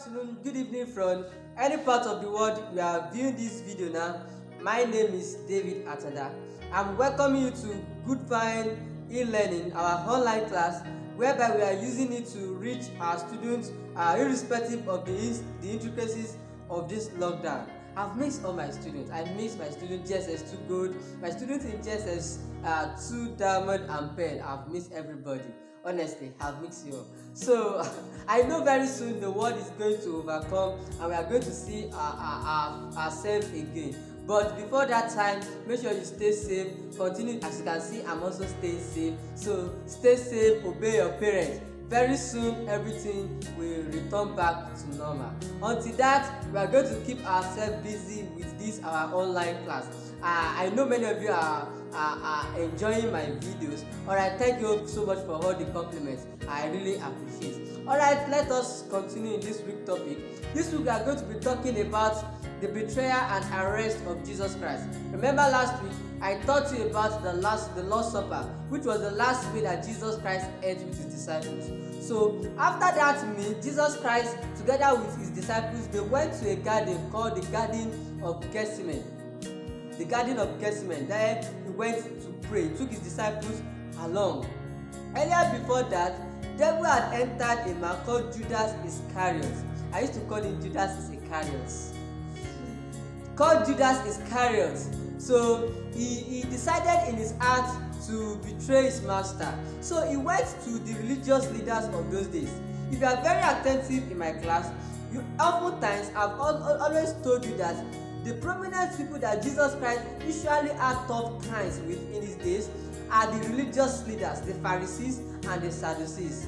afternoon, good evening from any part of the world you are viewing this video now. My name is David Atada. I'm welcoming you to Good Fine e-learning, our online class, whereby we are using it to reach our students irrespective of the intricacies of this lockdown. I've missed all my students. I miss my student JSS 2 Gold, my students in JSS 2 Diamond and Pearl. I've missed everybody. Honestly, I've mixed you up. So I know very soon the world is going to overcome and we are going to see ourselves again. But before that time, make sure you stay safe. Continue, as you can see, I'm also staying safe. So stay safe, obey your parents. Very soon everything will return back to normal. Until that, we are going to keep ourselves busy with this our online class. I know many of you are enjoying my videos. Alright, thank you so much for all the compliments. I really appreciate. Alright, let us continue in this week's topic. This week we are going to be talking about the betrayal and arrest of Jesus Christ. Remember last week I taught you about the Lord's Supper, which was the last meal that Jesus Christ ate with his disciples. So after that meal, Jesus Christ together with his disciples, they went to a garden called the Garden of Gethsemane. The Garden of Gethsemane. There he went to pray. He took his disciples along. Earlier before that, devil had entered a man called Judas Iscariot. I used to call him Judas Iscariot. Called Judas Iscariot. So he decided in his heart to betray his master. So he went to the religious leaders of those days. If you are very attentive in my class, you oftentimes I've always told you that the prominent people that Jesus Christ usually had tough times with in his days are the religious leaders, the Pharisees and the Sadducees.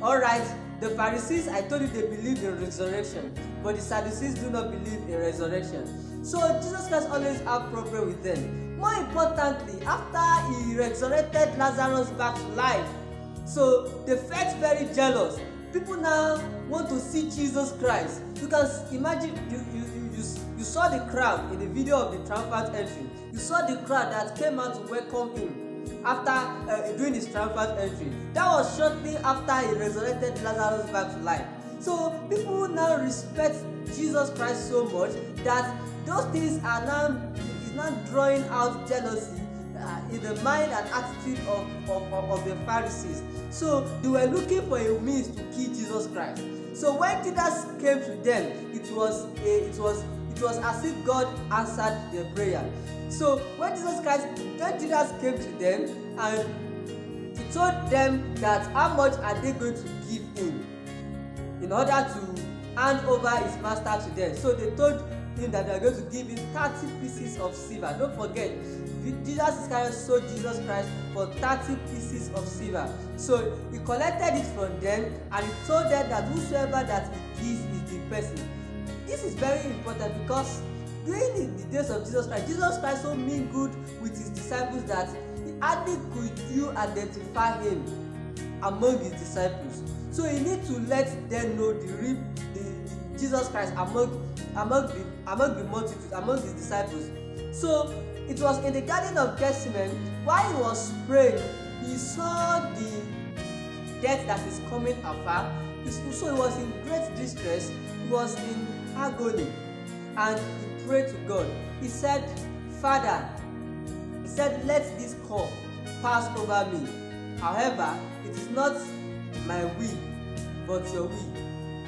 Alright, the Pharisees, I told you they believe in resurrection, but the Sadducees do not believe in resurrection. So Jesus Christ always have problem with them. More importantly, after he resurrected Lazarus back to life, so they felt very jealous. People now want to see Jesus Christ. You can imagine, you saw the crowd in the video of the triumphant entry. You saw the crowd that came out to welcome him after doing his triumphant entry. That was shortly after he resurrected Lazarus back to life. So people now respect Jesus Christ so much that those things are now drawing out jealousy in the mind and attitude of the Pharisees. So they were looking for a means to kill Jesus Christ. So when Judas came to them, it was as if God answered their prayer. So when Judas came to them and he told them that how much are they going to give him in order to hand over his master to them. So they told him that they are going to give him 30 pieces of silver. Don't forget, Judas Iscariot sold Jesus Christ for 30 pieces of silver. So he collected it from them and he told them that whosoever that he gives is the person. This is very important because during the days of Jesus Christ so mingled with his disciples that hardly could you identify him among his disciples. So he need to let them know the Jesus Christ among the multitude, among his disciples. So it was in the Garden of Gethsemane, while he was praying, he saw the death that is coming afar. So he was in great distress, he was in agony, and he prayed to God. He said, Father, let this cup pass over me. However, it is not my will, but your will.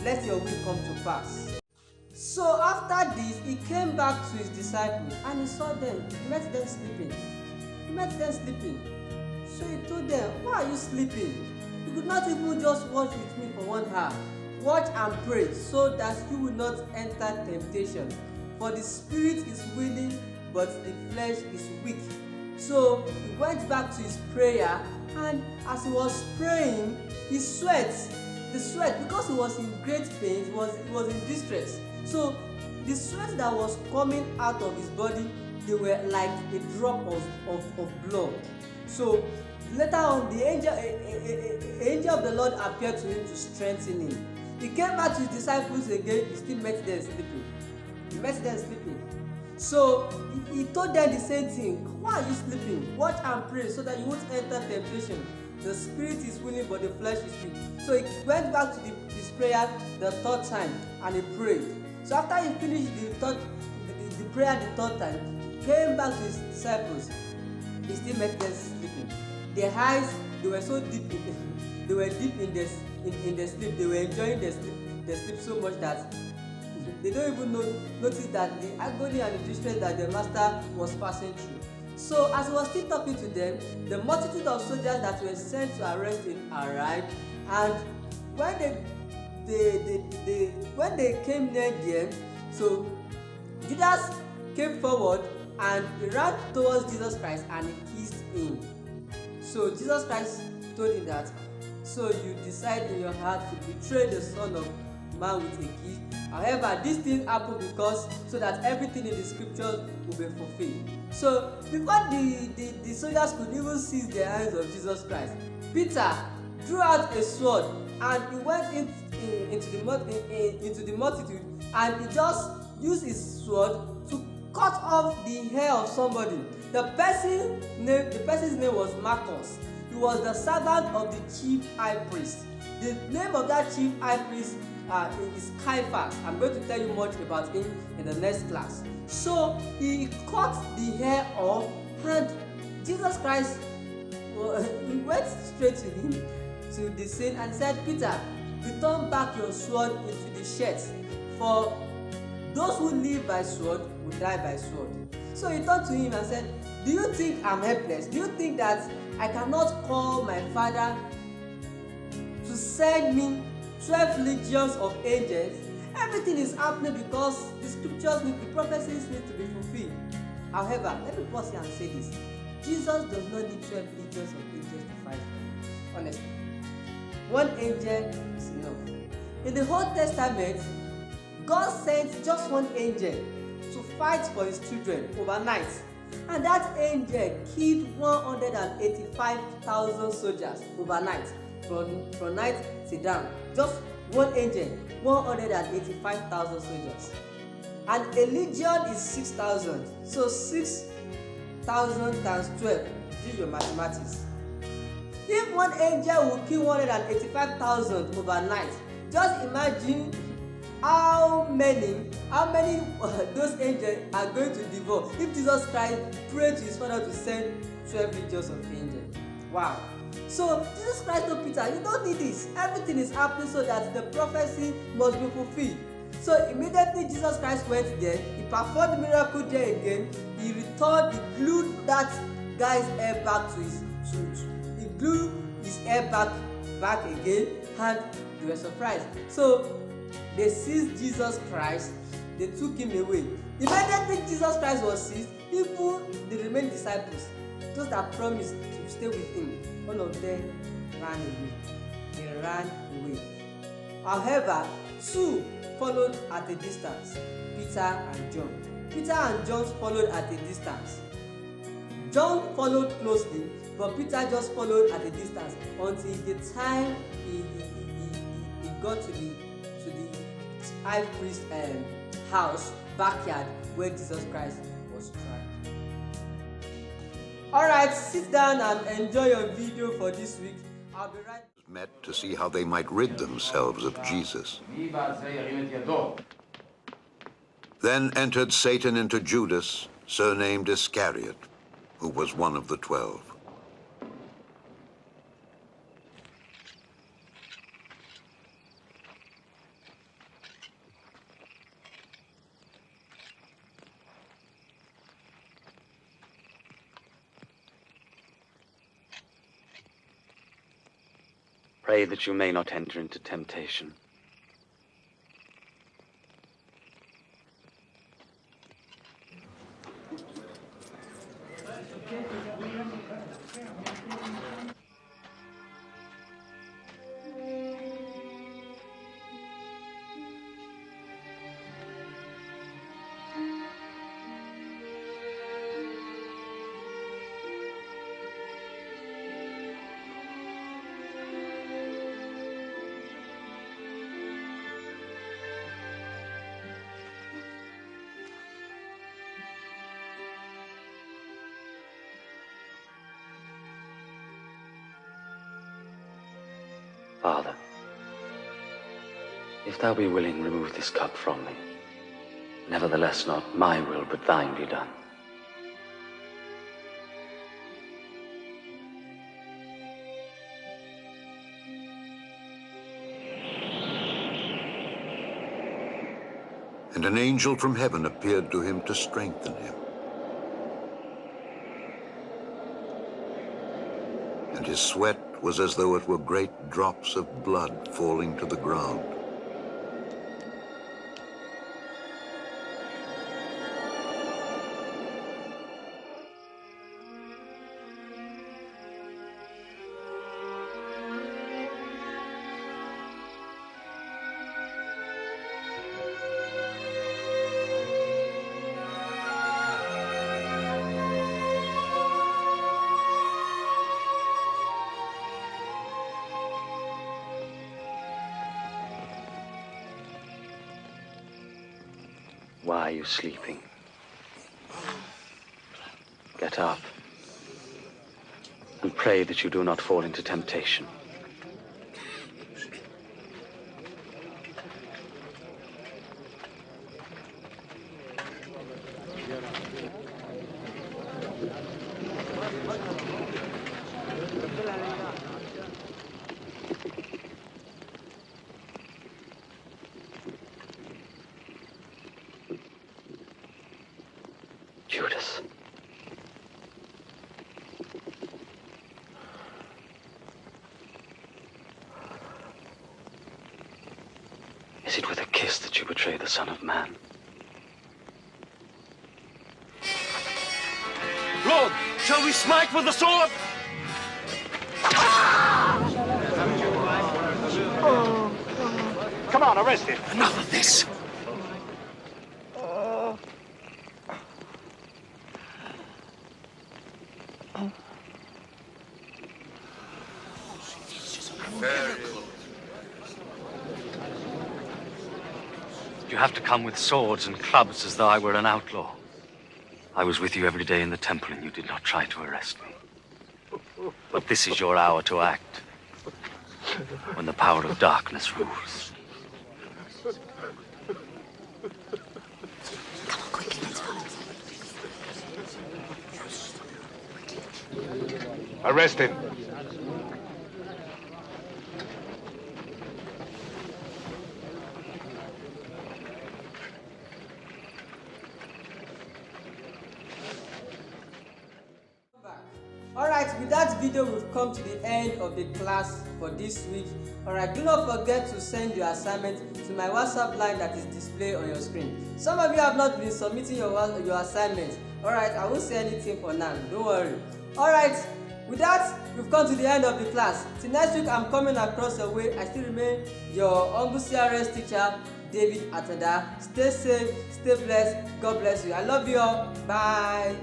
Let your will come to pass. So after this, he came back to his disciples and he saw them. He met them sleeping. So he told them, why are you sleeping? You could not even just watch with me for 1 hour. Watch and pray so that you will not enter temptation. For the spirit is willing, but the flesh is weak. So he went back to his prayer, and as he was praying, he sweat. The sweat, because he was in great pain, he was in distress. So the sweat that was coming out of his body, they were like a drop of blood. So later on, the angel of the Lord appeared to him to strengthen him. He came back to his disciples again. He still met them sleeping. So he told them the same thing. Why are you sleeping? Watch and pray so that you won't enter temptation. The spirit is willing, but the flesh is weak. So he went back to his prayer the third time and he prayed. So after he finished the prayer the third time, he came back to his disciples. He still met them sleeping. Their eyes, they were so deep they were deep in the sleep. They were enjoying the sleep so much that they don't even notice that the agony and the distress that the master was passing through. So as he was still talking to them, the multitude of soldiers that were sent to arrest him arrived, and when they came near them, so Judas came forward and he ran towards Jesus Christ and he kissed him. So Jesus Christ told him that, so you decide in your heart to betray the Son of Man with a kiss. However, this thing happened because so that everything in the scriptures will be fulfilled. So before the soldiers could even seize the hands of Jesus Christ, Peter drew out a sword and he went into the multitude and he just used his sword to cut off the hair of somebody. The person's name was Marcus. He was the servant of the chief high priest. The name of that chief high priest is Caiaphas. I'm going to tell you much about him in the next class. So he cut the hair off, and Jesus Christ he went straight to him, to the scene, and said, Peter, return back your sword into the sheath, for those who live by sword will die by sword. So he turned to him and said, do you think I'm helpless? Do you think that I cannot call my father to send me 12 legions of angels? Everything is happening because the scriptures the prophecies need to be fulfilled. However, let me pause here and say this. Jesus does not need 12 legions of angels to fight for him. Honestly. One angel is enough. In the Old Testament, God sent just one angel to fight for his children overnight. And that angel killed 185,000 soldiers overnight, from night to down. Just one angel, 185,000 soldiers. And a legion is 6,000. So 6,000 times 12, do your mathematics. If one angel will kill 185,000 overnight, just imagine how many those angels are going to devour if Jesus Christ prayed to his Father to send 12 legions of angels. Wow. So Jesus Christ told Peter, you don't need this. Everything is happening so that the prophecy must be fulfilled. So immediately Jesus Christ went there, he performed the miracle there again, he returned, he glued that guy's hair back to his suit. He glued his hair back again, and they were surprised. So they seized Jesus Christ, they took him away. Immediately Jesus Christ was seized, even the remaining disciples, those that promised to stay with him, all of them ran away. They ran away. However, two followed at a distance, Peter and John. Peter and John followed at a distance. John followed closely, but Peter just followed at a distance until the time he got to the high priest house, backyard, where Jesus Christ was tried. Alright, sit down and enjoy your video for this week. I'll be right back. Met to see how they might rid themselves of Jesus. Then entered Satan into Judas, surnamed Iscariot, who was one of the 12. Pray that you may not enter into temptation. Father, if thou be willing, remove this cup from me. Nevertheless, not my will, but thine be done. And an angel from heaven appeared to him to strengthen him. And his sweat was as though it were great drops of blood falling to the ground. Why are you sleeping? Get up and pray that you do not fall into temptation. Judas. Is it with a kiss that you betray the Son of Man? Lord, shall we smite with the sword? Come on, arrest him. Enough of this! You have to come with swords and clubs as though I were an outlaw. I was with you every day in the temple and you did not try to arrest me. But this is your hour to act, when the power of darkness rules. Come on, quickly, let's follow. Arrest him. Alright, with that video we've come to the end of the class for this week. Alright, do not forget to send your assignment to my WhatsApp line that is displayed on your screen. Some of you have not been submitting your assignments. Alright, I won't say anything for now, don't worry. Alright, with that we've come to the end of the class. Till next week I'm coming across your way. I still remain your humble CRS teacher, David Atanda. Stay safe, stay blessed, God bless you. I love you all, bye.